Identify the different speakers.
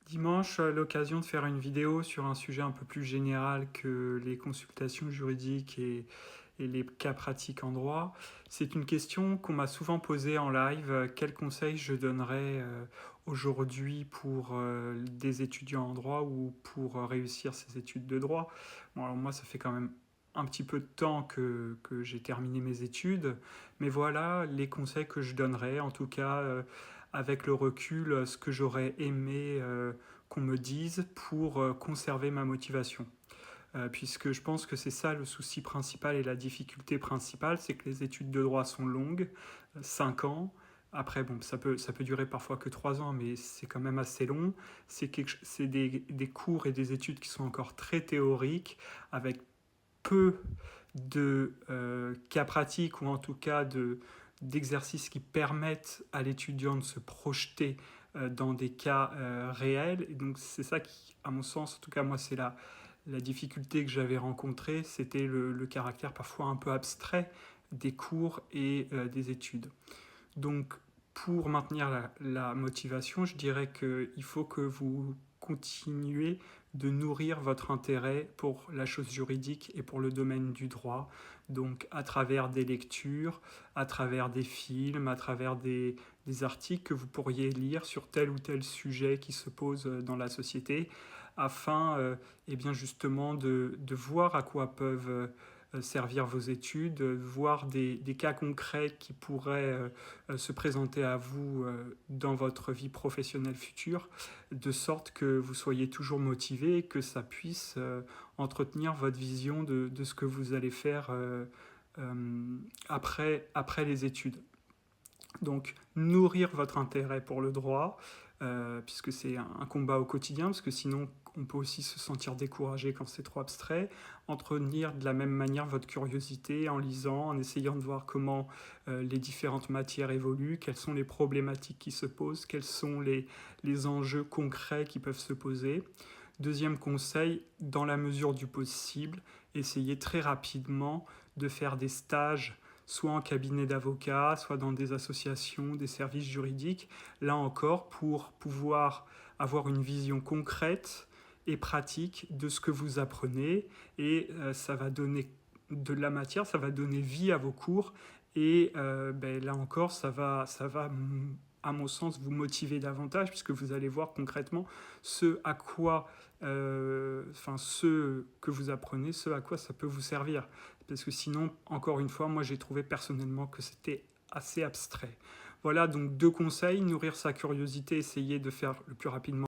Speaker 1: Dimanche, l'occasion de faire une vidéo sur un sujet un peu plus général que les consultations juridiques et les cas pratiques en droit. C'est une question qu'on m'a souvent posée en live. Quels conseils je donnerais aujourd'hui pour des étudiants en droit ou pour réussir ces études de droit? Bon, alors moi, ça fait quand même un petit peu de temps que j'ai terminé mes études, mais voilà les conseils que je donnerais, en tout cas avec le recul, ce que j'aurais aimé qu'on me dise pour conserver ma motivation. Puisque je pense que c'est ça le souci principal et la difficulté principale, c'est que les études de droit sont longues, 5 ans. Après, bon, ça peut durer parfois que 3 ans, mais c'est quand même assez long. C'est des cours et des études qui sont encore très théoriques, avec peu de cas pratiques ou en tout cas d'exercices qui permettent à l'étudiant de se projeter dans des cas réels. Et donc c'est ça qui, à mon sens, en tout cas moi, c'est la difficulté que j'avais rencontrée, c'était le caractère parfois un peu abstrait des cours et des études. Donc, pour maintenir la motivation, je dirais qu'il faut que vous continuez de nourrir votre intérêt pour la chose juridique et pour le domaine du droit, donc à travers des lectures, à travers des films, à travers des articles que vous pourriez lire sur tel ou tel sujet qui se pose dans la société, afin eh bien justement de voir à quoi peuvent servir vos études, voir des cas concrets qui pourraient se présenter à vous dans votre vie professionnelle future, de sorte que vous soyez toujours motivé et que ça puisse entretenir votre vision de ce que vous allez faire après les études. Donc, nourrir votre intérêt pour le droit, puisque c'est un combat au quotidien, parce que sinon, on peut aussi se sentir découragé quand c'est trop abstrait. Entretenir de la même manière votre curiosité en lisant, en essayant de voir comment les différentes matières évoluent, quelles sont les problématiques qui se posent, quels sont les enjeux concrets qui peuvent se poser. Deuxième conseil, dans la mesure du possible, essayez très rapidement de faire des stages soit en cabinet d'avocat, soit dans des associations, des services juridiques, là encore pour pouvoir avoir une vision concrète et pratique de ce que vous apprenez, et ça va donner de la matière, ça va donner vie à vos cours, et là encore ça va à mon sens vous motiver davantage, puisque vous allez voir concrètement ce à quoi ce que vous apprenez, ce à quoi ça peut vous servir. Parce que sinon, encore une fois, moi j'ai trouvé personnellement que c'était assez abstrait. Voilà, donc 2 conseils: nourrir sa curiosité, essayer de faire le plus rapidement